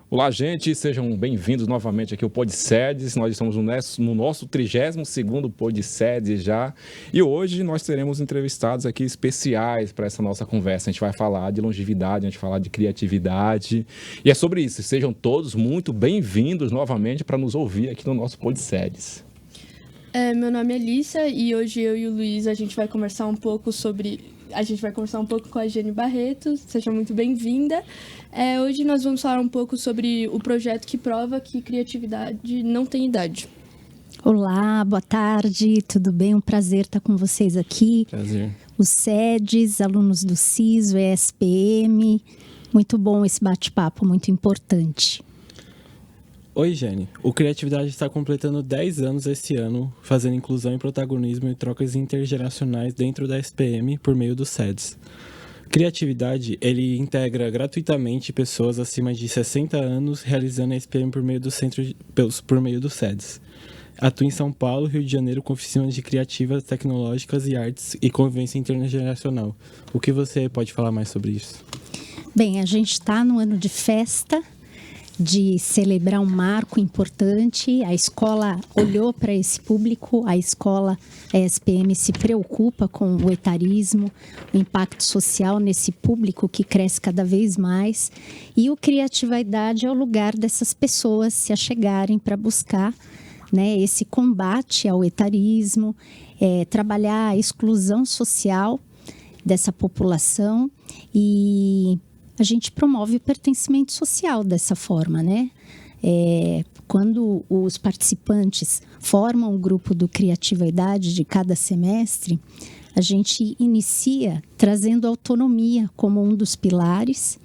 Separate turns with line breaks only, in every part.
Olá, gente, sejam bem-vindos novamente aqui ao PodSedes. Nós estamos no nosso 32º PodSedes já. E hoje nós teremos entrevistados aqui especiais para essa nossa conversa. A gente vai falar de longevidade, a gente vai falar de criatividade. E é sobre isso. Sejam todos muito bem-vindos novamente para nos ouvir aqui no nosso PodSedes.
Meu nome é Alissa e hoje eu e o Luiz a gente vai conversar um pouco com a Jane Barreto. Seja muito bem-vinda. Hoje nós vamos falar um pouco sobre o projeto que prova que criatividade não tem idade.
Olá, boa tarde, tudo bem? Um prazer estar com vocês aqui.
Prazer.
Os SEDES, alunos do CISO, ESPM. Muito bom esse bate-papo, muito importante.
Oi, Jane. O Criatividade está completando 10 anos esse ano, fazendo inclusão e protagonismo e trocas intergeracionais dentro da SPM por meio dos SEDES. Criatividade, ele integra gratuitamente pessoas acima de 60 anos, realizando a SPM por meio dos SEDES. Atua em São Paulo, Rio de Janeiro, com oficinas de criativas, tecnológicas e artes e convivência intergeracional. O que você pode falar mais sobre isso?
Bem, a gente está no ano de festa, de celebrar um marco importante. A escola olhou para esse público, a ESPM se preocupa com o etarismo, o impacto social nesse público que cresce cada vez mais, e o Criatividade é o lugar dessas pessoas se achegarem para buscar, né, esse combate ao etarismo, trabalhar a exclusão social dessa população, e a gente promove o pertencimento social dessa forma, né? Quando os participantes formam o grupo do Criatividade de cada semestre, a gente inicia trazendo autonomia como um dos pilares,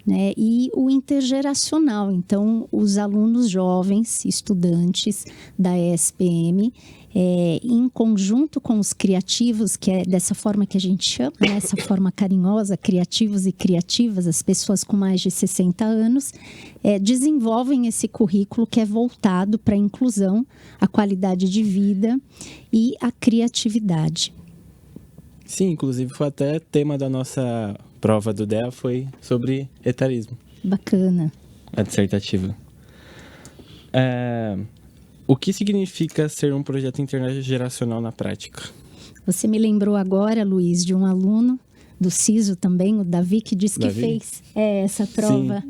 né? E o intergeracional. Então, os alunos jovens, estudantes da ESPM, em conjunto com os criativos, que é dessa forma que a gente chama, né, essa forma carinhosa, criativos e criativas, as pessoas com mais de 60 anos, desenvolvem esse currículo que é voltado para a inclusão, a qualidade de vida e a criatividade.
Sim, inclusive foi até tema da nossa prova do DEA, foi sobre etarismo.
Bacana.
A dissertativa. O que significa ser um projeto intergeracional na prática?
Você me lembrou agora, Luiz, de um aluno do CISO também, o Davi, que disse que fez essa prova.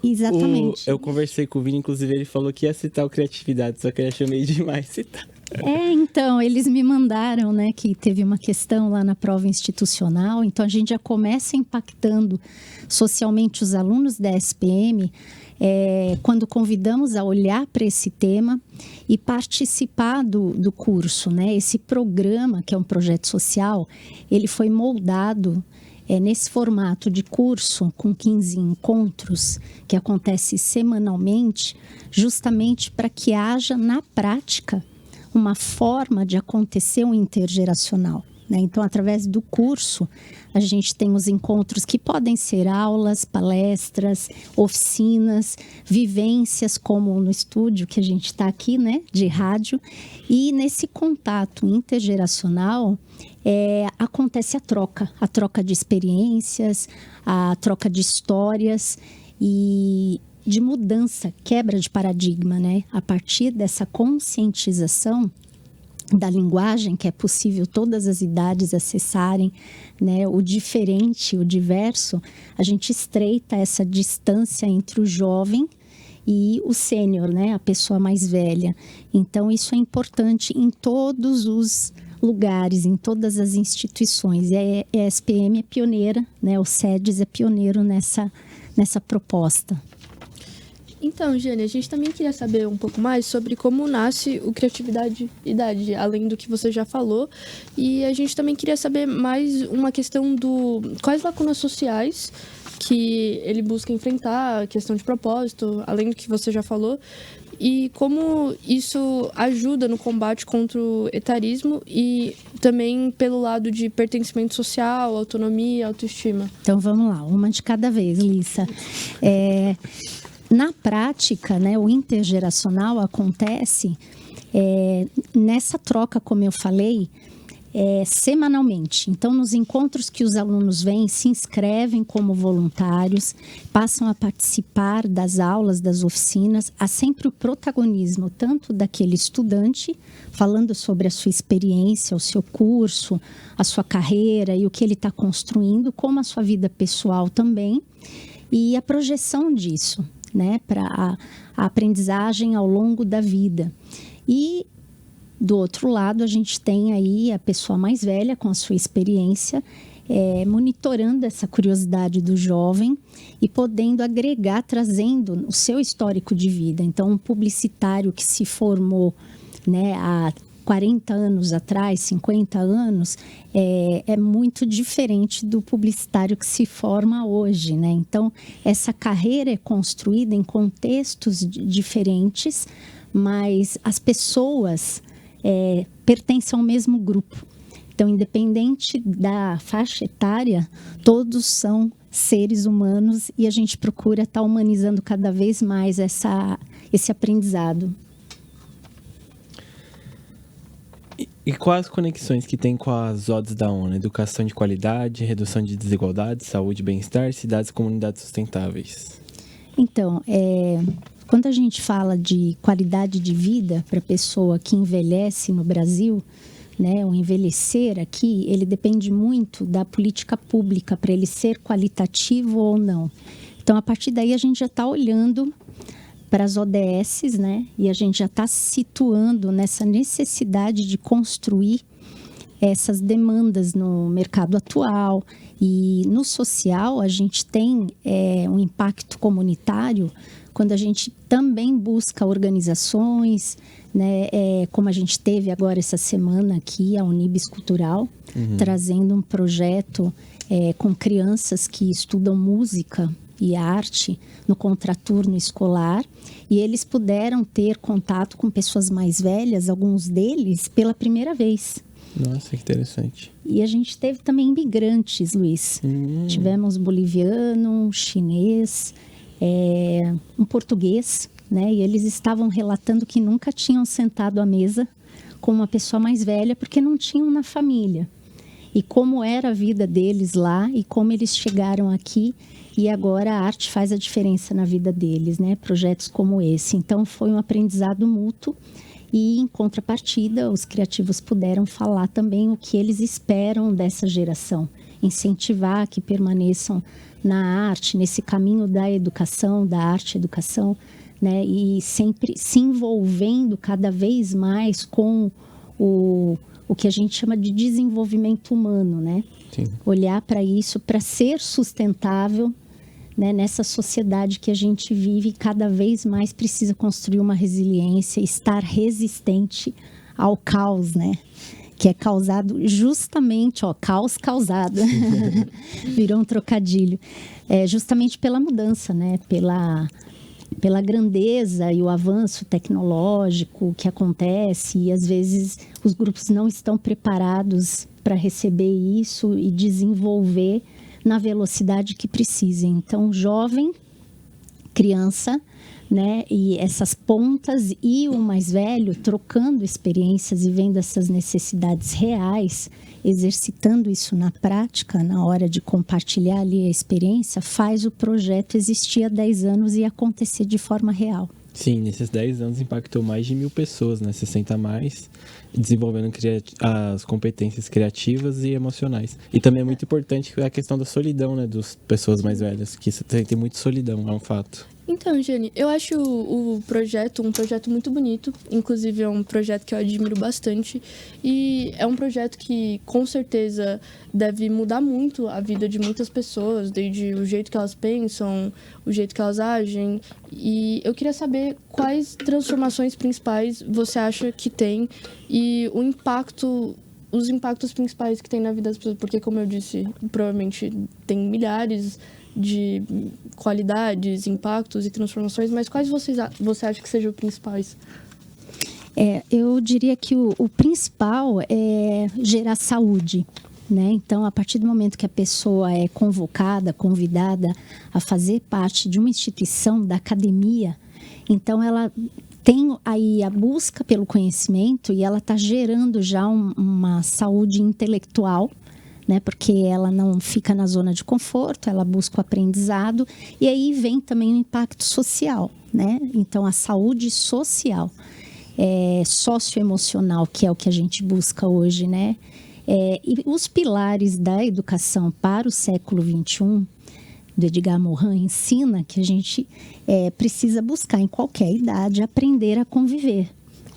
Exatamente.
Eu conversei com o Vini, inclusive ele falou que ia citar o Criatividade, só que eu achei meio demais citar.
Então, eles me mandaram, né, que teve uma questão lá na prova institucional, então a gente já começa impactando socialmente os alunos da SPM, quando convidamos a olhar para esse tema e participar do curso, né? Esse programa, que é um projeto social, ele foi moldado nesse formato de curso, com 15 encontros, que acontece semanalmente, justamente para que haja, na prática, uma forma de acontecer um intergeracional, né? Então, através do curso, a gente tem os encontros que podem ser aulas, palestras, oficinas, vivências, como no estúdio que a gente está aqui, né, de rádio. E nesse contato intergeracional, acontece a troca de experiências, a troca de histórias e de mudança, quebra de paradigma, né? A partir dessa conscientização da linguagem, que é possível todas as idades acessarem, né? O diferente, o diverso, a gente estreita essa distância entre o jovem e o sênior, né? A pessoa mais velha. Então, isso é importante em todos os lugares, em todas as instituições. E a ESPM é pioneira, né? O SEDES é pioneiro nessa proposta.
Então, Jane, a gente também queria saber um pouco mais sobre como nasce o Criatividade Idade, além do que você já falou. E a gente também queria saber mais uma questão quais lacunas sociais que ele busca enfrentar, a questão de propósito, além do que você já falou, e como isso ajuda no combate contra o etarismo e também pelo lado de pertencimento social, autonomia, autoestima.
Então, vamos lá, uma de cada vez, Lissa. Na prática, né, o intergeracional acontece nessa troca, como eu falei, semanalmente. Então, nos encontros que os alunos vêm, se inscrevem como voluntários, passam a participar das aulas, das oficinas. Há sempre o protagonismo, tanto daquele estudante, falando sobre a sua experiência, o seu curso, a sua carreira e o que ele está construindo, como a sua vida pessoal também, e a projeção disso, né, para a aprendizagem ao longo da vida. E do outro lado, a gente tem aí a pessoa mais velha com a sua experiência, monitorando essa curiosidade do jovem e podendo agregar, trazendo o seu histórico de vida. Então, um publicitário que se formou, né, há 40 anos atrás, 50 anos, é muito diferente do publicitário que se forma hoje, né? Então, essa carreira é construída em contextos diferentes, mas as pessoas pertencem ao mesmo grupo. Então, independente da faixa etária, todos são seres humanos e a gente procura estar humanizando cada vez mais esse aprendizado.
E quais as conexões que tem com as ODS da ONU? Educação de qualidade, redução de desigualdades, saúde e bem-estar, cidades e comunidades sustentáveis.
Então, quando a gente fala de qualidade de vida para a pessoa que envelhece no Brasil, né, o envelhecer aqui, ele depende muito da política pública para ele ser qualitativo ou não. Então, a partir daí, a gente já está olhando para as ODSs, né, e a gente já está se situando nessa necessidade de construir essas demandas no mercado atual. E no social, a gente tem um impacto comunitário quando a gente também busca organizações, né, como a gente teve agora essa semana aqui, a Unibis Cultural, trazendo um projeto com crianças que estudam música e arte no contraturno escolar, e eles puderam ter contato com pessoas mais velhas, alguns deles, pela primeira vez.
Nossa, que interessante.
E a gente teve também imigrantes, Luiz. Tivemos boliviano, chinês, um português, né? E eles estavam relatando que nunca tinham sentado à mesa com uma pessoa mais velha porque não tinham na família. E como era a vida deles lá e como eles chegaram aqui e agora a arte faz a diferença na vida deles, né? Projetos como esse. Então, foi um aprendizado mútuo e, em contrapartida, os criativos puderam falar também o que eles esperam dessa geração. Incentivar que permaneçam na arte, nesse caminho da educação, da arte-educação, né? E sempre se envolvendo cada vez mais com o que a gente chama de desenvolvimento humano, né?
Sim.
Olhar para isso, para ser sustentável, né? Nessa sociedade que a gente vive, cada vez mais precisa construir uma resiliência, estar resistente ao caos, né? Que é causado justamente, caos causado, virou um trocadilho, justamente pela mudança, né? Pela grandeza e o avanço tecnológico que acontece, e às vezes os grupos não estão preparados para receber isso e desenvolver na velocidade que precisem. Então, jovem, criança, né, e essas pontas e o mais velho trocando experiências e vendo essas necessidades reais, exercitando isso na prática, na hora de compartilhar ali a experiência, faz o projeto existir há 10 anos e acontecer de forma real.
Sim, nesses 10 anos impactou mais de 1.000 pessoas, né? 60 a mais, desenvolvendo as competências criativas e emocionais. E também é muito importante a questão da solidão, né? Das pessoas mais velhas, que tem muita solidão, é um fato.
Então, Jane, eu acho o projeto um projeto muito bonito. Inclusive, é um projeto que eu admiro bastante. E é um projeto que, com certeza, deve mudar muito a vida de muitas pessoas, desde o jeito que elas pensam, o jeito que elas agem. E eu queria saber quais transformações principais você acha que tem e os impactos principais que tem na vida das pessoas. Porque, como eu disse, provavelmente tem milhares de qualidades, impactos e transformações, mas quais você acha que sejam os principais?
Eu diria que o principal é gerar saúde, né? Então, a partir do momento que a pessoa é convidada a fazer parte de uma instituição da academia, então ela tem aí a busca pelo conhecimento e ela está gerando já uma saúde intelectual, né? Porque ela não fica na zona de conforto, ela busca o aprendizado e aí vem também o impacto social, né? Então, a saúde social, socioemocional, que é o que a gente busca hoje, né? E os pilares da educação para o século XXI, do Edgar Morin, ensina que a gente precisa buscar em qualquer idade aprender a conviver,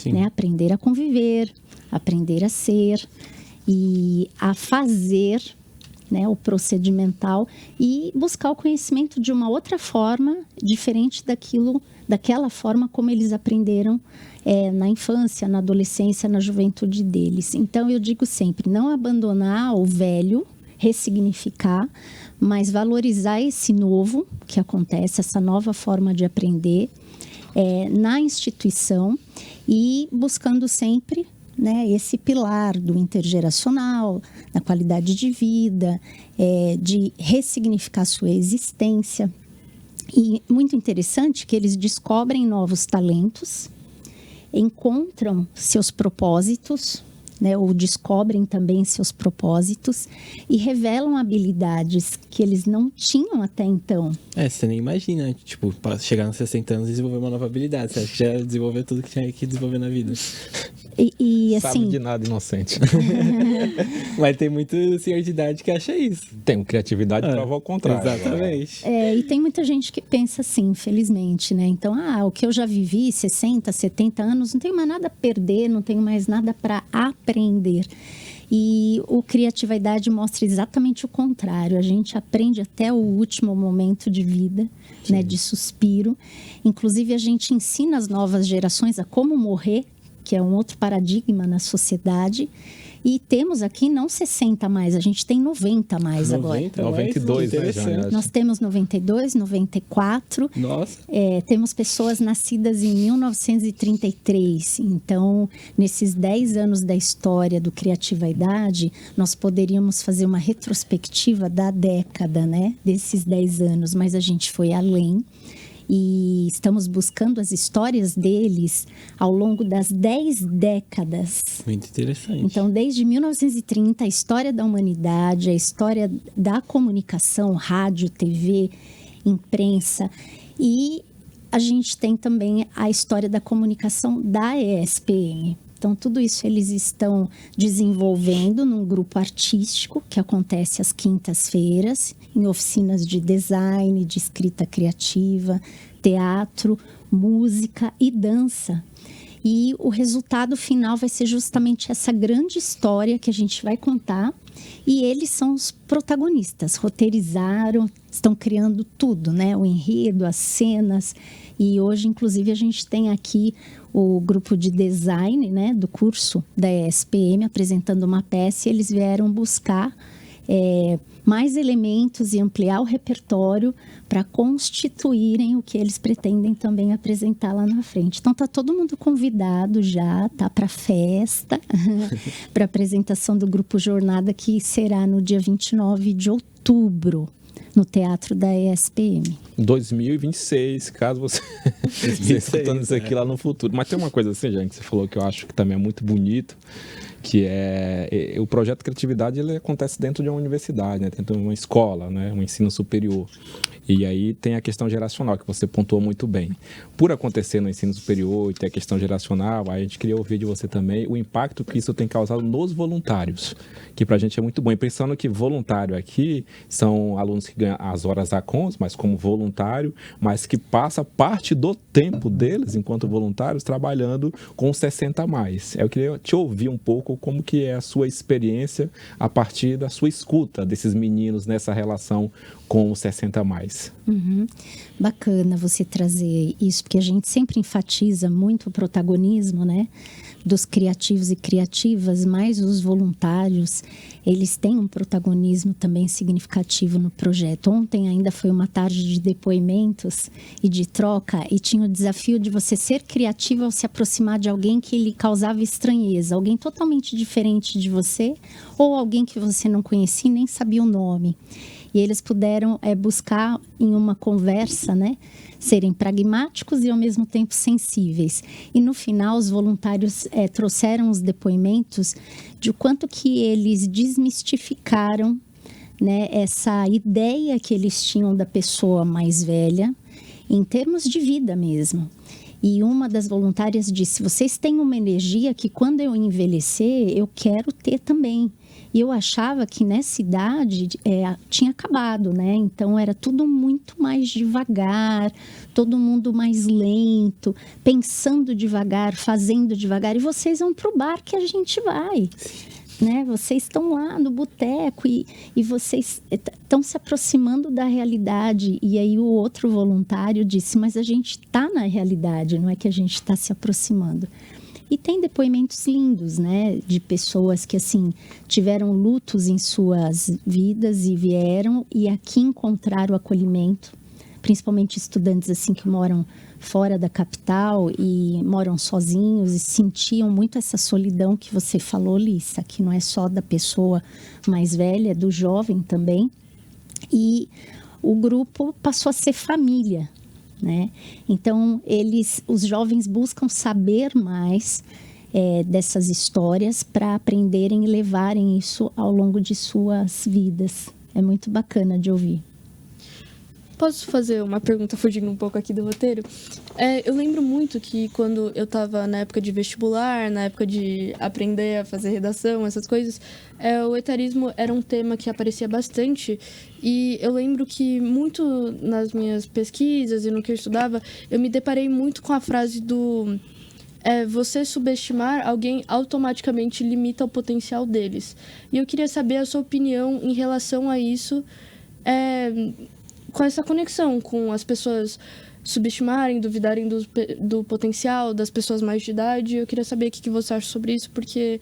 né? Aprender a conviver, aprender a ser e a fazer, né? O procedimental e buscar o conhecimento de uma outra forma, diferente daquela forma como eles aprenderam na infância, na adolescência, na juventude deles. Então, eu digo sempre, não abandonar o velho, ressignificar, mas valorizar esse novo que acontece, essa nova forma de aprender na instituição e buscando sempre, né, esse pilar do intergeracional, da qualidade de vida, de ressignificar sua existência. E muito interessante que eles descobrem novos talentos, encontram seus propósitos, né, ou descobrem também seus propósitos e revelam habilidades que eles não tinham até então.
Você nem imagina, tipo, chegar nos 60 anos e desenvolver uma nova habilidade. Você acha que já desenvolveu tudo que tinha que desenvolver na vida.
E assim...
Sabe de nada, inocente.
Mas tem muito senhor de idade que acha isso.
Tem criatividade para provar o contrário.
Exatamente.
E tem muita gente que pensa assim, infelizmente, né? Então, o que eu já vivi, 60, 70 anos, não tenho mais nada a perder, não tenho mais nada para aprender. E o Criatividade mostra exatamente o contrário. A gente aprende até o último momento de vida, né, de suspiro. Inclusive, a gente ensina as novas gerações a como morrer, que é um outro paradigma na sociedade. E temos aqui não 60 mais, a gente tem 90 mais 90
agora. 92, né, já,
nós temos 92, 94.
Nossa.
Temos pessoas nascidas em 1933. Então, nesses 10 anos da história do Criatividade, nós poderíamos fazer uma retrospectiva da década, né? Desses 10 anos, mas a gente foi além. E estamos buscando as histórias deles ao longo das 10 décadas.
Muito interessante.
Então, desde 1930, a história da humanidade, a história da comunicação, rádio, TV, imprensa. E a gente tem também a história da comunicação da ESPM. Então, tudo isso eles estão desenvolvendo num grupo artístico que acontece às quintas-feiras, em oficinas de design, de escrita criativa, teatro, música e dança. E o resultado final vai ser justamente essa grande história que a gente vai contar. E eles são os protagonistas, roteirizaram, estão criando tudo, né? O enredo, as cenas. E hoje, inclusive, a gente tem aqui o grupo de design, né, do curso da ESPM apresentando uma peça e eles vieram buscar mais elementos e ampliar o repertório para constituírem o que eles pretendem também apresentar lá na frente. Então, tá todo mundo convidado já, tá, para festa, para a apresentação do Grupo Jornada, que será no dia 29 de outubro, no Teatro da ESPM.
2026, caso você esteja escutando isso aqui lá no futuro. Mas tem uma coisa assim, gente, que você falou que eu acho que também é muito bonito, que é o projeto Criatividade, ele acontece dentro de uma universidade, né? Dentro de uma escola, né? Um ensino superior. E aí tem a questão geracional, que você pontuou muito bem. Por acontecer no ensino superior e ter a questão geracional, a gente queria ouvir de você também o impacto que isso tem causado nos voluntários, que pra gente é muito bom. E pensando que voluntário aqui são alunos que ganham as horas ACONS, mas como voluntário, mas que passa parte do tempo deles, enquanto voluntários, trabalhando com 60 a mais. Eu queria te ouvir um pouco como que é a sua experiência a partir da sua escuta desses meninos nessa relação com os 60 a mais.
Bacana você trazer isso, porque a gente sempre enfatiza muito o protagonismo, né, dos criativos e criativas, mas os voluntários, eles têm um protagonismo também significativo no projeto. Ontem ainda foi uma tarde de depoimentos e de troca, e tinha o desafio de você ser criativo ao se aproximar de alguém que lhe causava estranheza, alguém totalmente diferente de você, ou alguém que você não conhecia e nem sabia o nome. E eles puderam buscar em uma conversa, né, serem pragmáticos e ao mesmo tempo sensíveis. E no final os voluntários trouxeram os depoimentos de o quanto que eles desmistificaram, né, essa ideia que eles tinham da pessoa mais velha, em termos de vida mesmo. E uma das voluntárias disse: vocês têm uma energia que quando eu envelhecer, eu quero ter também. E eu achava que nessa idade tinha acabado, né? Então era tudo muito mais devagar, todo mundo mais lento, pensando devagar, fazendo devagar. E vocês vão pro bar que a gente vai, né? Vocês estão lá no boteco e vocês estão se aproximando da realidade. E aí o outro voluntário disse: mas a gente está na realidade, não é que a gente está se aproximando. E tem depoimentos lindos, né, de pessoas que, assim, tiveram lutos em suas vidas e vieram e aqui encontraram acolhimento, principalmente estudantes, assim, que moram fora da capital e moram sozinhos e sentiam muito essa solidão que você falou, Lissa, que não é só da pessoa mais velha, é do jovem também. E o grupo passou a ser família, né? Então, os jovens buscam saber mais dessas histórias para aprenderem e levarem isso ao longo de suas vidas. É muito bacana de ouvir.
Posso fazer uma pergunta fugindo um pouco aqui do roteiro? Eu lembro muito que quando eu estava na época de vestibular, na época de aprender a fazer redação, essas coisas, o etarismo era um tema que aparecia bastante. E eu lembro que muito nas minhas pesquisas e no que eu estudava, eu me deparei muito com a frase do... você subestimar alguém automaticamente limita o potencial deles. E eu queria saber a sua opinião em relação a isso, com essa conexão com as pessoas subestimarem, duvidarem do potencial das pessoas mais de idade. Eu queria saber o que você acha sobre isso, porque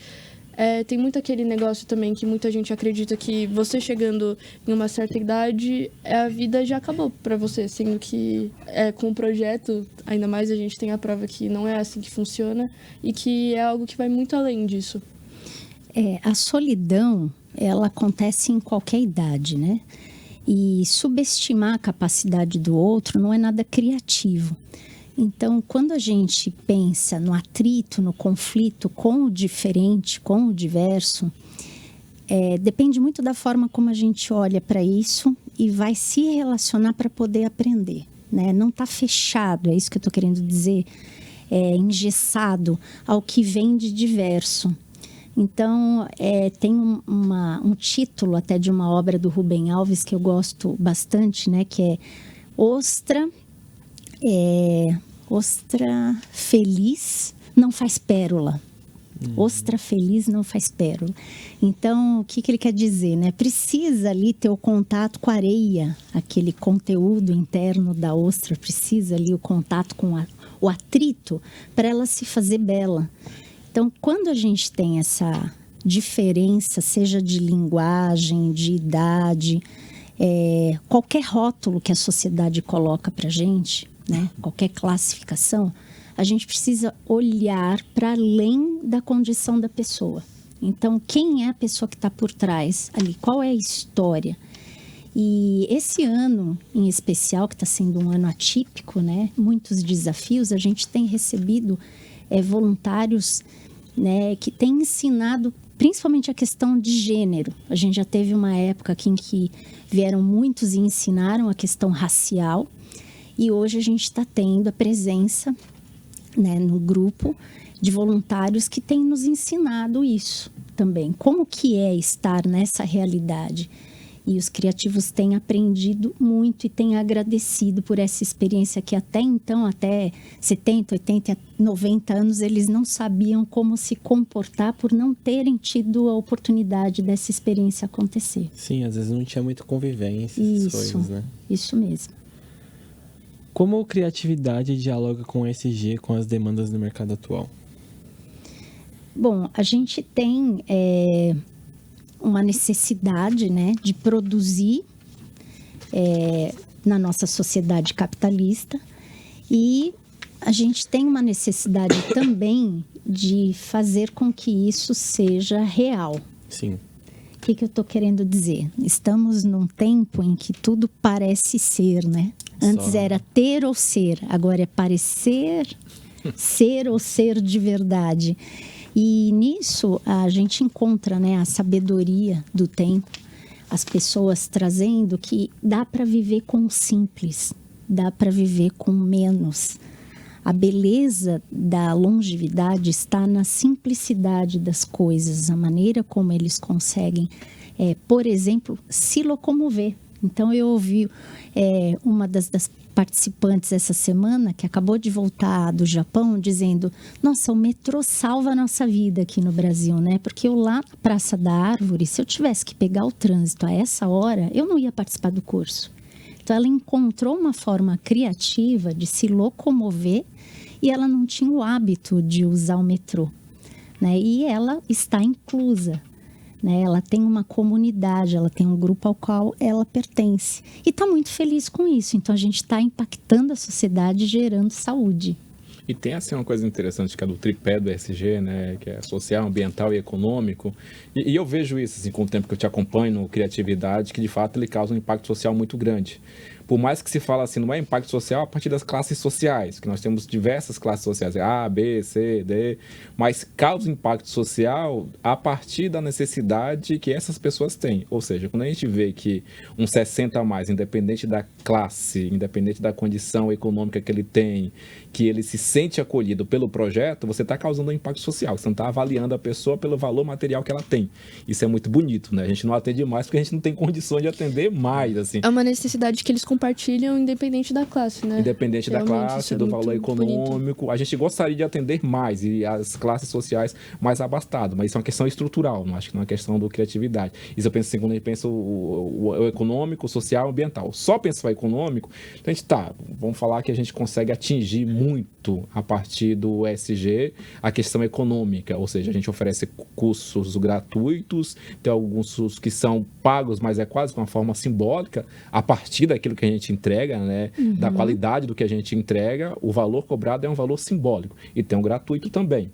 tem muito aquele negócio também que muita gente acredita que você chegando em uma certa idade, a vida já acabou para você, sendo que com o projeto, ainda mais a gente tem a prova que não é assim que funciona e que é algo que vai muito além disso.
A solidão, ela acontece em qualquer idade, né? E subestimar a capacidade do outro não é nada criativo. Então, quando a gente pensa no atrito, no conflito com o diferente, com o diverso, depende muito da forma como a gente olha para isso e vai se relacionar para poder aprender, né? Não está fechado, é isso que eu estou querendo dizer, engessado ao que vem de diverso. Então, tem um título até de uma obra do Rubem Alves que eu gosto bastante, né? Que é Ostra feliz não faz pérola. Ostra feliz não faz pérola. Então, o que ele quer dizer, né? Precisa ali ter o contato com a areia, aquele conteúdo interno da ostra, precisa ali o contato com o atrito para ela se fazer bela. Então, quando a gente tem essa diferença, seja de linguagem, de idade, qualquer rótulo que a sociedade coloca para a gente, né? Qualquer classificação, a gente precisa olhar para além da condição da pessoa. Então, quem é a pessoa que está por trás ali? Qual é a história? E esse ano, em especial, que está sendo um ano atípico, né? Muitos desafios, a gente tem recebido voluntários, né, que têm ensinado principalmente a questão de gênero. A gente já teve uma época aqui em que vieram muitos e ensinaram a questão racial, e hoje a gente está tendo a presença, né, no grupo de voluntários que têm nos ensinado isso também. Como que é estar nessa realidade? E os criativos têm aprendido muito e têm agradecido por essa experiência que até então, até 70, 80, 90 anos, eles não sabiam como se comportar por não terem tido a oportunidade dessa experiência acontecer.
Sim, às vezes não tinha muita convivência, essas coisas, né?
Isso mesmo.
Como a criatividade dialoga com o ESG, com as demandas do mercado atual?
Bom, a gente tem uma necessidade, né, de produzir na nossa sociedade capitalista, e a gente tem uma necessidade também de fazer com que isso seja real.
Sim.
que eu estou querendo dizer? Estamos num tempo em que tudo parece ser, né? Antes era ter ou ser, agora é parecer, ser ou ser de verdade. E nisso a gente encontra, né, a sabedoria do tempo, as pessoas trazendo que dá para viver com o simples, dá para viver com menos. A beleza da longevidade está na simplicidade das coisas, a maneira como eles conseguem, por exemplo, se locomover. Então, eu ouvi uma das participantes essa semana, que acabou de voltar do Japão, dizendo: nossa, o metrô salva a nossa vida aqui no Brasil, né? Porque eu lá na Praça da Árvore, se eu tivesse que pegar o trânsito a essa hora, eu não ia participar do curso. Então, ela encontrou uma forma criativa de se locomover e ela não tinha o hábito de usar o metrô, né? E ela está inclusa, né? Ela tem uma comunidade, ela tem um grupo ao qual ela pertence. E está muito feliz com isso. Então, a gente está impactando a sociedade, gerando saúde.
E tem assim uma coisa interessante que é do tripé do ESG, né, que é social, ambiental e econômico. E eu vejo isso assim, com o tempo que eu te acompanho no Criatividade, que de fato ele causa um impacto social muito grande. Por mais que se fala assim, não é impacto social a partir das classes sociais, que nós temos diversas classes sociais, A, B, C, D, mas causa impacto social a partir da necessidade que essas pessoas têm. Ou seja, quando a gente vê que um 60 a mais, independente da classe, independente da condição econômica que ele tem, que ele se sente acolhido pelo projeto, você está causando um impacto social, você não está avaliando a pessoa pelo valor material que ela tem. Isso é muito bonito, né? A gente não atende mais porque a gente não tem condições de atender mais, assim.
É uma necessidade que eles compartilham independente da classe, né?
Independente da classe, do valor econômico. Bonito. A gente gostaria de atender mais e as classes sociais mais abastadas, mas isso é uma questão estrutural, não acho que não é uma questão do criatividade. Isso eu penso assim, quando a gente pensa o econômico, o social e o ambiental. Só pensar o econômico, então a gente vamos falar que a gente consegue atingir muito a partir do ESG a questão econômica, ou seja, a gente oferece cursos gratuitos, tem alguns cursos que são pagos, mas é quase uma forma simbólica, a partir daquilo que a gente entrega, né, da qualidade do que a gente entrega, o valor cobrado é um valor simbólico, e tem um gratuito também.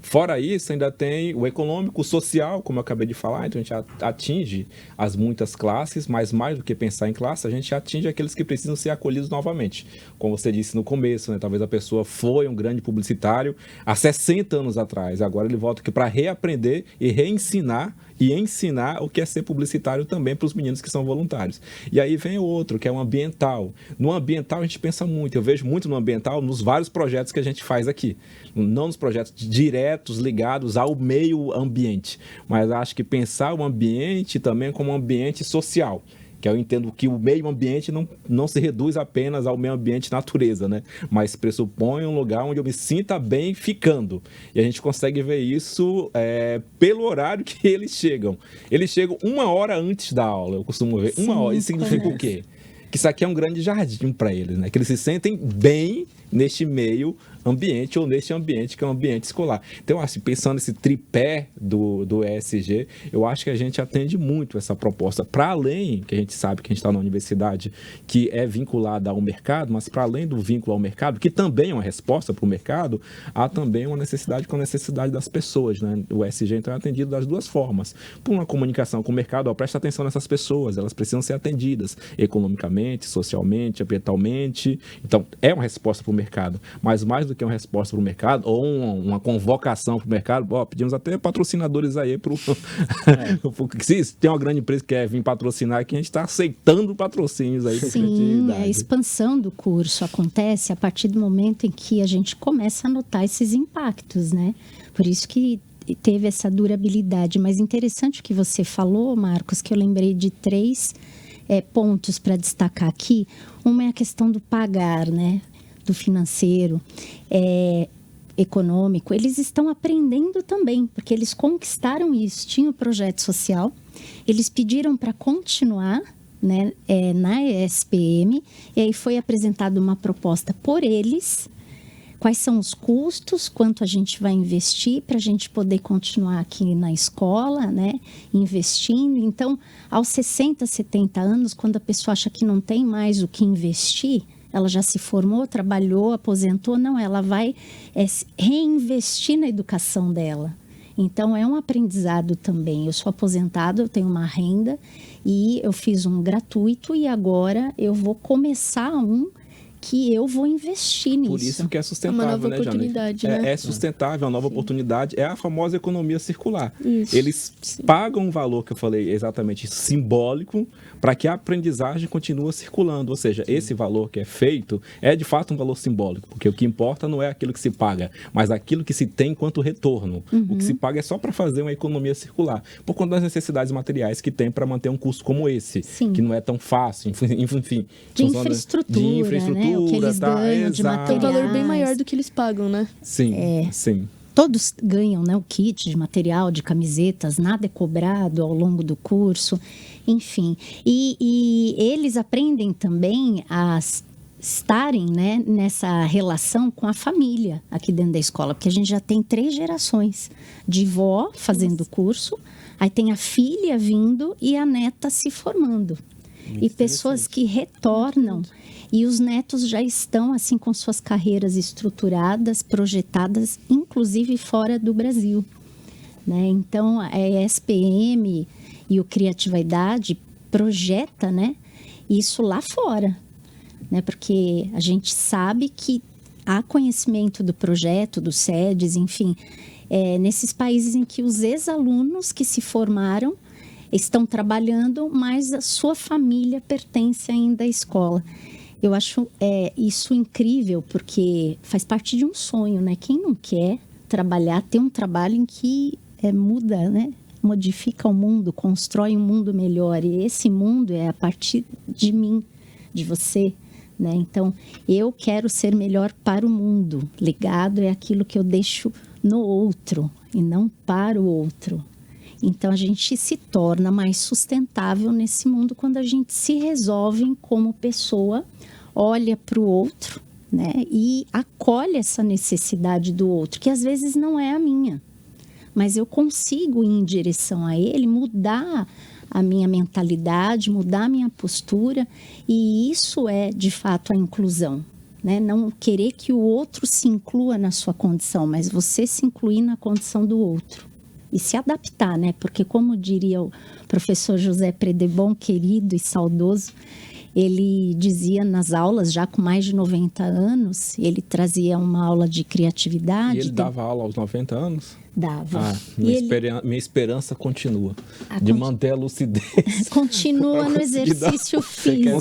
Fora isso, ainda tem o econômico, o social, como eu acabei de falar, então a gente atinge as muitas classes, mas mais do que pensar em classe, a gente atinge aqueles que precisam ser acolhidos novamente. Como você disse no começo, né? Talvez a pessoa foi um grande publicitário há 60 anos atrás, agora ele volta aqui para reaprender e reensinar e ensinar o que é ser publicitário também para os meninos que são voluntários. E aí vem o outro, que é o ambiental. No ambiental a gente pensa muito, eu vejo muito no ambiental nos vários projetos que a gente faz aqui. Não nos projetos diretos ligados ao meio ambiente, mas acho que pensar o ambiente também como um ambiente social. Que eu entendo que o meio ambiente não se reduz apenas ao meio ambiente natureza, né? Mas pressupõe um lugar onde eu me sinta bem ficando. E a gente consegue ver isso pelo horário que eles chegam. Eles chegam 1 hora antes da aula, eu costumo ver. 1 hora. Isso significa o quê? Que isso aqui é um grande jardim para eles, né? Que eles se sentem bem neste meio ambiente ou neste ambiente que é um ambiente escolar. Então, assim, pensando nesse tripé do ESG, eu acho que a gente atende muito essa proposta. Para além, que a gente sabe que a gente está na universidade que é vinculada ao mercado, mas para além do vínculo ao mercado, que também é uma resposta para o mercado, há também uma necessidade com a necessidade das pessoas, né? O ESG, então, é atendido das duas formas. Por uma comunicação com o mercado, presta atenção nessas pessoas, elas precisam ser atendidas economicamente, socialmente, ambientalmente. Então, é uma resposta para o mercado, mas mais do que uma resposta para o mercado, ou uma convocação para o mercado, pedimos até patrocinadores aí se tem uma grande empresa que quer vir patrocinar aqui, a gente está aceitando patrocínios aí.
Sim, a expansão do curso acontece a partir do momento em que a gente começa a notar esses impactos, né? Por isso que teve essa durabilidade. Mas interessante o que você falou, Marcos, que eu lembrei de 3 pontos para destacar aqui. Uma é a questão do pagar, né? Do financeiro, econômico. Eles estão aprendendo também, porque eles conquistaram isso. Tinha o projeto social, eles pediram para continuar, né, na ESPM, e aí foi apresentada uma proposta por eles. Quais são os custos, quanto a gente vai investir para a gente poder continuar aqui na escola, né, investindo. Então, aos 60, 70 anos, quando a pessoa acha que não tem mais o que investir, ela já se formou, trabalhou, aposentou, não, ela vai reinvestir na educação dela. Então, é um aprendizado também. Eu sou aposentado, eu tenho uma renda e eu fiz um gratuito e agora eu vou começar um que eu vou investir nisso.
Por isso que é sustentável,
uma nova
né, Jane?
oportunidade, né?
É sustentável, é uma nova oportunidade. É a famosa economia circular.
Isso.
Eles pagam um valor, que eu falei exatamente, simbólico, para que a aprendizagem continue circulando. Ou seja, esse valor que é feito é de fato um valor simbólico, porque o que importa não é aquilo que se paga, mas aquilo que se tem enquanto retorno. O que se paga é só para fazer uma economia circular, por conta das necessidades materiais que tem para manter um curso como esse,
Sim.
que não é tão fácil, enfim.
De
funciona-
infraestrutura, né? O que eles ganham de
exato.
Tem um valor bem
materiais.
maior do que eles pagam, né?
Sim, sim.
Todos ganham, né, o kit de material, de camisetas, nada é cobrado ao longo do curso, enfim. E eles aprendem também a estarem, né, nessa relação com a família aqui dentro da escola, porque a gente já tem 3 gerações de vó fazendo curso, aí tem a filha vindo e a neta se formando. E pessoas que retornam e os netos já estão assim com suas carreiras estruturadas, projetadas, inclusive fora do Brasil, né? Então a SPM e o Criatividade projeta, né, isso lá fora, né? Porque a gente sabe que há conhecimento do projeto, dos SEDES, enfim, nesses países em que os ex-alunos que se formaram estão trabalhando, mas a sua família pertence ainda à escola. Eu acho isso incrível, porque faz parte de um sonho, né? Quem não quer trabalhar, ter um trabalho em que muda, né? Modifica o mundo, constrói um mundo melhor. E esse mundo é a partir de mim, de você, né? Então, eu quero ser melhor para o mundo. Legado é aquilo que eu deixo no outro e não para o outro. Então, a gente se torna mais sustentável nesse mundo quando a gente se resolve como pessoa, olha para o outro, né? E acolhe essa necessidade do outro, que às vezes não é a minha. Mas eu consigo ir em direção a ele, mudar a minha mentalidade, mudar a minha postura. E isso é, de fato, a inclusão, né? Não querer que o outro se inclua na sua condição, mas você se incluir na condição do outro. E se adaptar, né? Porque, como diria o professor José Predebon, querido e saudoso, ele dizia nas aulas, já com mais de 90 anos, ele trazia uma aula de criatividade.
E ele dava aula aos 90 anos?
Dava.
Minha esperança continua de manter a lucidez.
Continua no exercício físico.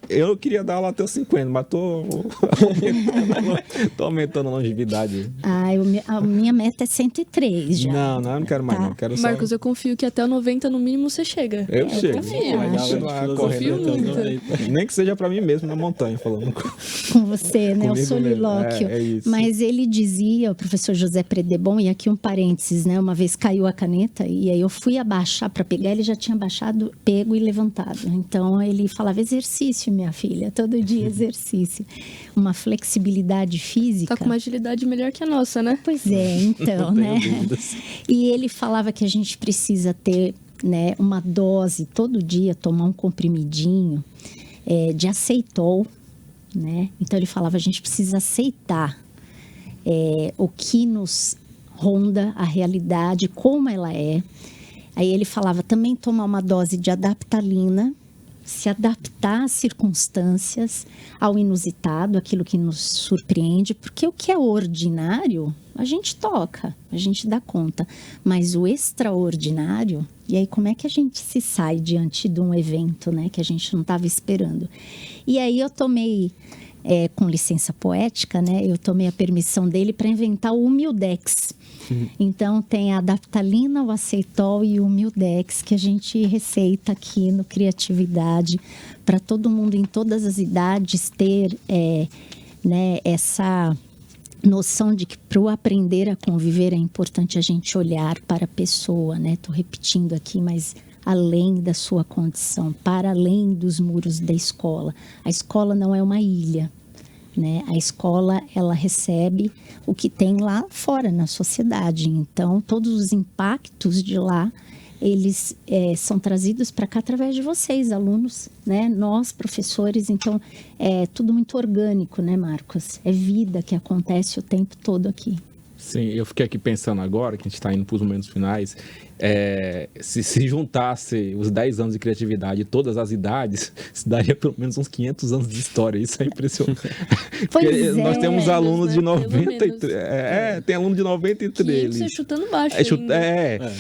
Eu queria dar aula até os 50, mas tô aumentando a longevidade.
A minha meta é 103 já.
Não quero mais, não. Quero
Marcos, eu confio que até o 90 no mínimo você chega.
Eu chego.
Confio muito.
Nem que seja para mim mesmo na montanha, falando
com você, né? O solilóquio.
É isso.
Mas ele dizia, o professor José Predebon, e aqui um parênteses, né? Uma vez caiu a caneta e aí eu fui abaixar para pegar, ele já tinha baixado, pego e levantado. Então ele falava: exercício, minha filha, todo dia exercício. Uma flexibilidade física.
Tá com uma agilidade melhor que a nossa, né?
Pois é, então, né?
Dúvidas.
E ele falava que a gente precisa ter, né, uma dose todo dia, tomar um comprimidinho de aceitol, né? Então ele falava: a gente precisa aceitar o que nos ronda, a realidade, como ela é. Aí ele falava também tomar uma dose de adaptalina, se adaptar às circunstâncias, ao inusitado, aquilo que nos surpreende, porque o que é ordinário, a gente toca, a gente dá conta. Mas o extraordinário, e aí como é que a gente se sai diante de um evento, né, que a gente não estava esperando? E aí eu tomei... com licença poética, né? Eu tomei a permissão dele para inventar o Humildex. Então, tem a adaptalina, o aceitol e o Humildex, que a gente receita aqui no Criatividade, para todo mundo, em todas as idades, ter né, essa noção de que para o aprender a conviver é importante a gente olhar para a pessoa, né? Estou repetindo aqui, mas... além da sua condição, para além dos muros da escola. A escola não é uma ilha, né? A escola, ela recebe o que tem lá fora na sociedade. Então, todos os impactos de lá, eles são trazidos para cá através de vocês, alunos, né? Nós, professores. Então, é tudo muito orgânico, né, Marcos? É vida que acontece o tempo todo aqui.
Sim, eu fiquei aqui pensando agora, que a gente está indo para os momentos finais, se juntasse os 10 anos de criatividade e todas as idades, isso daria pelo menos uns 500 anos de história. Isso é impressionante. Nós temos alunos de 93. Tem aluno de 93.
500 chutando baixo.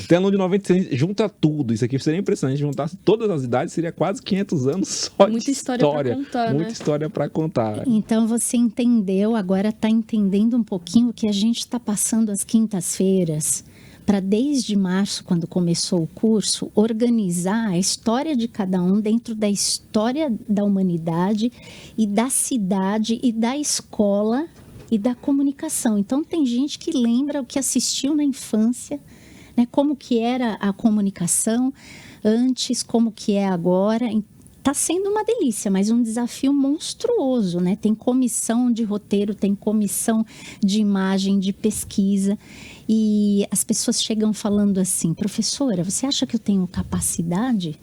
Tem aluno de 93. Junta tudo. Isso aqui seria impressionante. Juntasse todas as idades, seria quase 500 anos só.
Muita história para contar.
Muita história para contar.
Então você entendeu, agora está entendendo um pouquinho o que a gente está passando às quintas-feiras. Para desde março, quando começou o curso, organizar a história de cada um dentro da história da humanidade e da cidade e da escola e da comunicação. Então, tem gente que lembra o que assistiu na infância, né, como que era a comunicação antes, como que é agora. Está sendo uma delícia, mas um desafio monstruoso, né? Tem comissão de roteiro, tem comissão de imagem, de pesquisa. E as pessoas chegam falando assim: professora, você acha que eu tenho capacidade?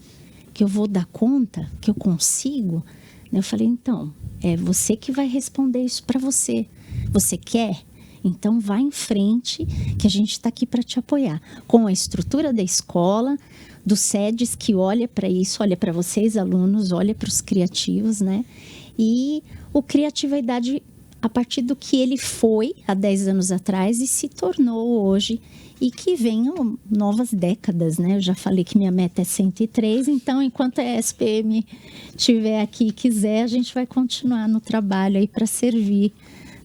Que eu vou dar conta? Que eu consigo? Eu falei: então, é você que vai responder isso para você. Você quer? Então, vá em frente, que a gente está aqui para te apoiar. Com a estrutura da escola, do SEDES, que olha para isso, olha para vocês, alunos, olha para os criativos, né? E o Criatividade, a partir do que ele foi há 10 anos atrás e se tornou hoje, e que venham novas décadas, né? Eu já falei que minha meta é 103, então enquanto a SPM estiver aqui e quiser, a gente vai continuar no trabalho aí para servir,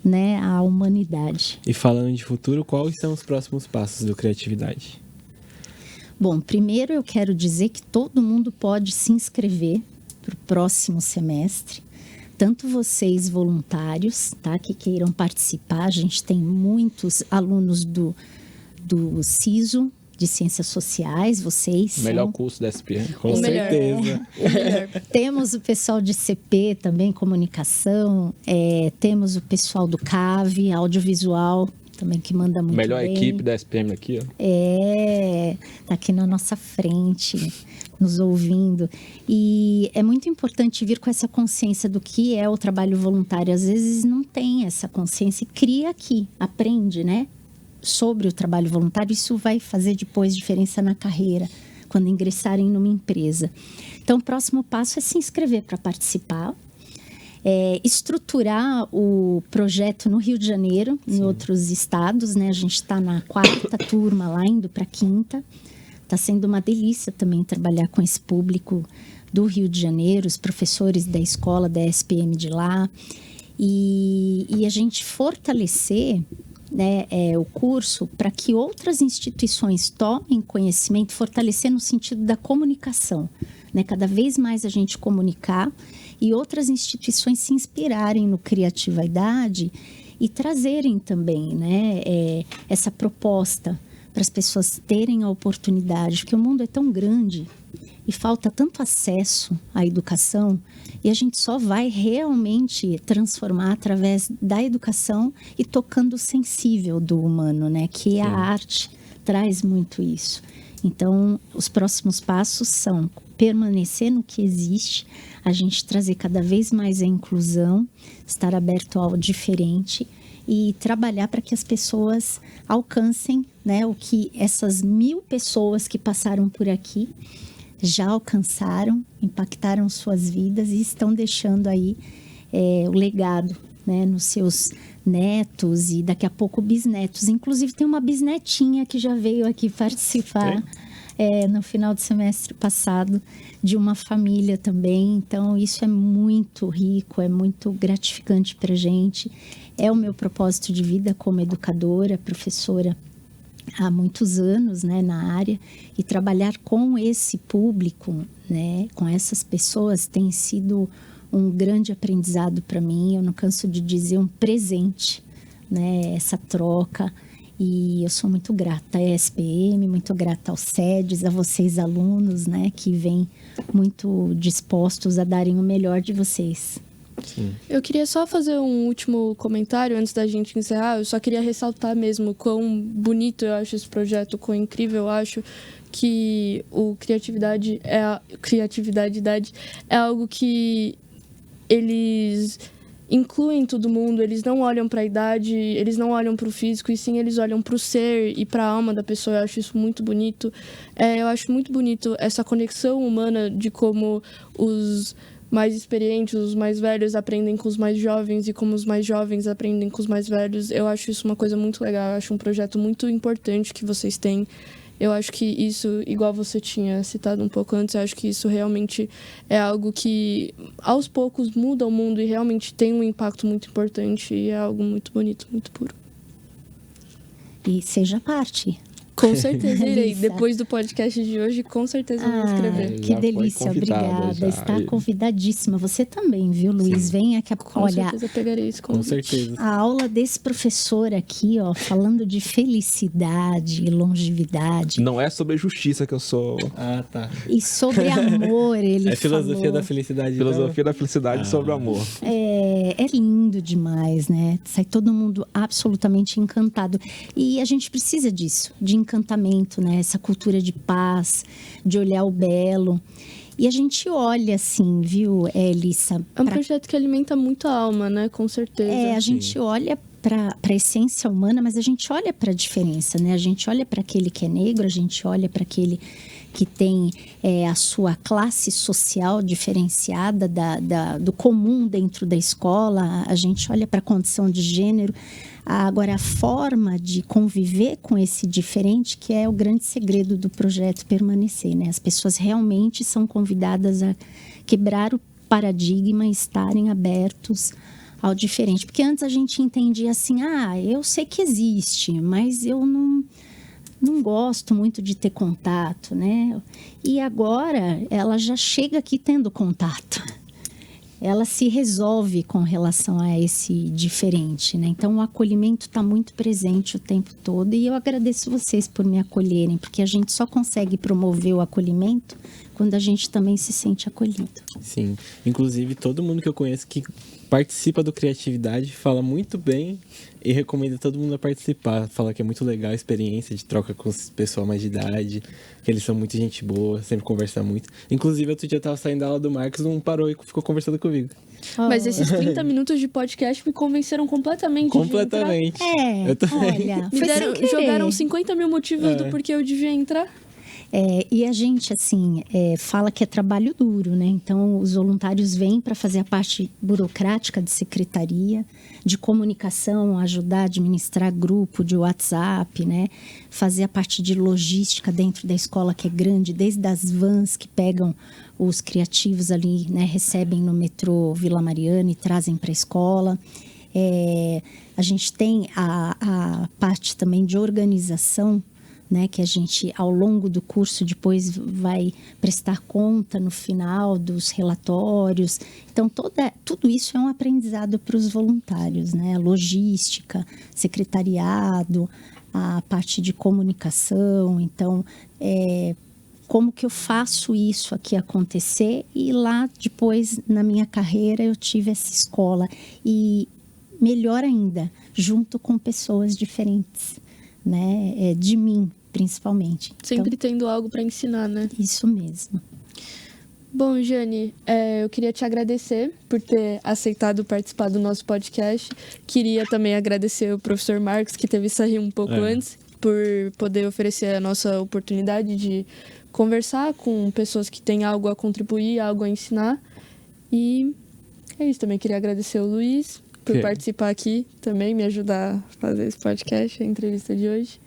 né, a humanidade.
E falando de futuro, quais são os próximos passos do Criatividade?
Bom, primeiro eu quero dizer que todo mundo pode se inscrever para o próximo semestre, tanto vocês voluntários, tá, que queiram participar. A gente tem muitos alunos do CISO, de Ciências Sociais, vocês
Melhor
são...
curso da SPM.
Com certeza.
Temos o pessoal de CP também, comunicação, temos o pessoal do CAV, audiovisual, também que manda muito
Melhor
bem.
equipe da SPM aqui, ó.
Tá aqui na nossa frente, nos ouvindo. E é muito importante vir com essa consciência do que é o trabalho voluntário. Às vezes não tem essa consciência e cria aqui, aprende, né? Sobre o trabalho voluntário, isso vai fazer depois diferença na carreira, quando ingressarem numa empresa. Então, o próximo passo é se inscrever para participar. Estruturar o projeto no Rio de Janeiro, em outros estados, né? A gente está na 4ª turma lá, indo para a 5ª. Está sendo uma delícia também trabalhar com esse público do Rio de Janeiro, os professores da escola, da SPM de lá. E a gente fortalecer, né, o curso para que outras instituições tomem conhecimento, fortalecer no sentido da comunicação, né? Cada vez mais a gente comunicar e outras instituições se inspirarem no Criatividade e trazerem também, né, essa proposta para as pessoas terem a oportunidade, porque o mundo é tão grande e falta tanto acesso à educação, e a gente só vai realmente transformar através da educação e tocando o sensível do humano, né? Que a arte traz muito isso. Então, os próximos passos são permanecer no que existe, a gente trazer cada vez mais a inclusão, estar aberto ao diferente e trabalhar para que as pessoas alcancem, né, o que essas 1000 pessoas que passaram por aqui já alcançaram, impactaram suas vidas e estão deixando aí o legado, né, nos seus netos e daqui a pouco bisnetos. Inclusive tem uma bisnetinha que já veio aqui participar no final do semestre passado, de uma família também. Então isso é muito rico, é muito gratificante para a gente. É o meu propósito de vida como educadora, professora há muitos anos, né, na área, e trabalhar com esse público, né, com essas pessoas, tem sido um grande aprendizado para mim. Eu não canso de dizer, um presente, né, essa troca, e eu sou muito grata à SPM, muito grata aos SEDES, a vocês alunos, né, que vêm muito dispostos a darem o melhor de vocês.
Sim. Eu queria só fazer um último comentário antes da gente encerrar. Eu só queria ressaltar mesmo quão bonito eu acho esse projeto, quão incrível eu acho que o criatividade é algo que eles incluem todo mundo, eles não olham para a idade, eles não olham para o físico, e sim eles olham para o ser e para a alma da pessoa. Eu acho isso muito bonito. Eu acho muito bonito essa conexão humana de como os mais experientes, os mais velhos aprendem com os mais jovens e como os mais jovens aprendem com os mais velhos. Eu acho isso uma coisa muito legal, eu acho um projeto muito importante que vocês têm. Eu acho que isso, igual você tinha citado um pouco antes, eu acho que isso realmente é algo que, aos poucos, muda o mundo e realmente tem um impacto muito importante e é algo muito bonito, muito puro.
E seja parte.
Com certeza irei.
Elissa.
Depois do podcast de hoje, com certeza vou me inscrever.
Que
Já foi
delícia,
convidada,
obrigada.
já.
Está convidadíssima. Você também, viu, Luiz?
Sim.
Venha que
Com
olha,
certeza pegarei esse
Com
convite.
certeza.
a aula desse professor aqui, ó, falando de felicidade e longevidade
Não é sobre justiça que eu sou.
Ah, tá.
e sobre amor, ele
É filosofia
falou.
da felicidade.
Filosofia da felicidade sobre o amor.
É lindo demais, né? Sai todo mundo absolutamente encantado. E a gente precisa disso, de encantamento, né? Essa cultura de paz, de olhar o belo. E a gente olha assim, viu, Elissa?
É um projeto que alimenta muito a alma, né? Com certeza.
A gente olha para a essência humana, mas a gente olha para a diferença, né? A gente olha para aquele que é negro, a gente olha para aquele que tem a sua classe social diferenciada do comum dentro da escola, a gente olha para a condição de gênero. Agora, a forma de conviver com esse diferente, que é o grande segredo do projeto permanecer, né? As pessoas realmente são convidadas a quebrar o paradigma e estarem abertos ao diferente. Porque antes a gente entendia assim, eu sei que existe, mas eu não gosto muito de ter contato, né? E agora ela já chega aqui tendo contato. Ela se resolve com relação a esse diferente, né? Então, o acolhimento está muito presente o tempo todo e eu agradeço vocês por me acolherem, porque a gente só consegue promover o acolhimento quando a gente também se sente acolhido.
Sim. Inclusive, todo mundo que eu conheço que participa do Criatividade fala muito bem e recomenda todo mundo a participar. Fala que é muito legal a experiência de troca com os pessoal mais de idade, que eles são muito gente boa, sempre conversam muito. Inclusive, outro dia eu tava saindo da aula do Marcos, um parou e ficou conversando comigo.
Mas esses 30 minutos de podcast me convenceram completamente.
Completamente.
De
Eu também.
Olha,
Me
foi
deram,
sem querer.
jogaram 50 mil motivos do porquê eu devia entrar.
E a gente, assim, fala que é trabalho duro, né? Então, os voluntários vêm para fazer a parte burocrática de secretaria, de comunicação, ajudar a administrar grupo de WhatsApp, né? Fazer a parte de logística dentro da escola, que é grande, desde as vans que pegam os criativos ali, né? Recebem no metrô Vila Mariana e trazem para a escola. A gente tem a parte também de organização, né, que a gente, ao longo do curso, depois vai prestar conta no final dos relatórios. Então, tudo isso é um aprendizado para os voluntários, né? Logística, secretariado, a parte de comunicação. Então, como que eu faço isso aqui acontecer? E lá, depois, na minha carreira, eu tive essa escola. E, melhor ainda, junto com pessoas diferentes, né? De mim, principalmente.
Sempre tendo algo para ensinar, né?
Isso mesmo.
Bom, Jane, eu queria te agradecer por ter aceitado participar do nosso podcast. Queria também agradecer o professor Marcos, que teve que sair um pouco antes, por poder oferecer a nossa oportunidade de conversar com pessoas que têm algo a contribuir, algo a ensinar. E é isso, também queria agradecer o Luiz por participar aqui também, me ajudar a fazer esse podcast, a entrevista de hoje.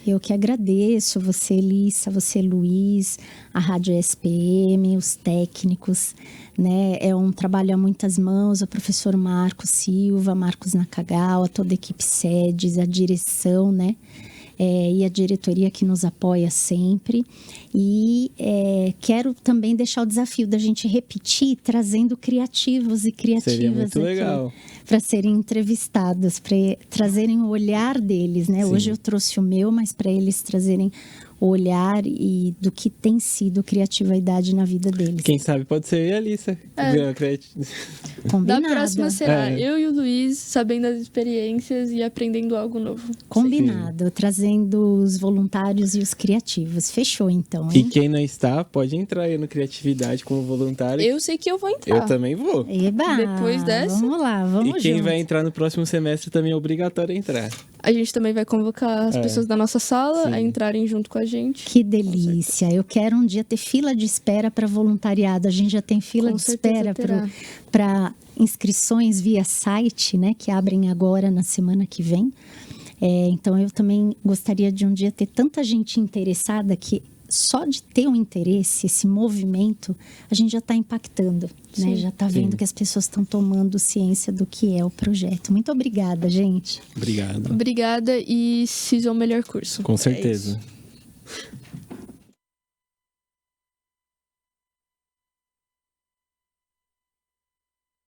Eu que agradeço você, Elissa, você, Luiz, a Rádio SPM, os técnicos, né? É um trabalho a muitas mãos, o professor Marcos Silva, Marcos Nakagawa, toda a equipe SEDES, a direção, né? E a diretoria que nos apoia sempre. E quero também deixar o desafio da gente repetir, trazendo criativos e criativas. Seria
muito legal.
Para serem entrevistados, para trazerem o olhar deles, né?
Sim.
Hoje eu trouxe o meu, mas para eles trazerem olhar e do que tem sido criatividade na vida deles.
Quem sabe pode ser eu e a Alissa.
Combinado.
Da próxima será
É.
eu e o Luiz sabendo as experiências e aprendendo algo novo.
Combinado, trazendo os voluntários e os criativos. Fechou, então,
E
hein?
quem não está, pode entrar aí no Criatividade como voluntário.
Eu sei que eu vou entrar.
Eu também vou.
Eba,
Depois dessa-
Vamos lá, vamos
E quem
junto.
vai entrar no próximo semestre também é obrigatório entrar.
A gente também vai convocar as pessoas da nossa sala
Sim.
a entrarem junto com a gente.
Que delícia. Eu quero um dia ter fila de espera para voluntariado. A gente já tem fila
Com
de
certeza
espera
terá.
para inscrições via site, né? Que abrem agora na semana que vem. Então, eu também gostaria de um dia ter tanta gente interessada que só de ter um interesse, esse movimento, a gente já está impactando, né? Já está vendo que as pessoas estão tomando ciência do que é o projeto. Muito obrigada, gente.
Obrigado.
Obrigada e CISO é o melhor curso.
Com
É
certeza.
isso.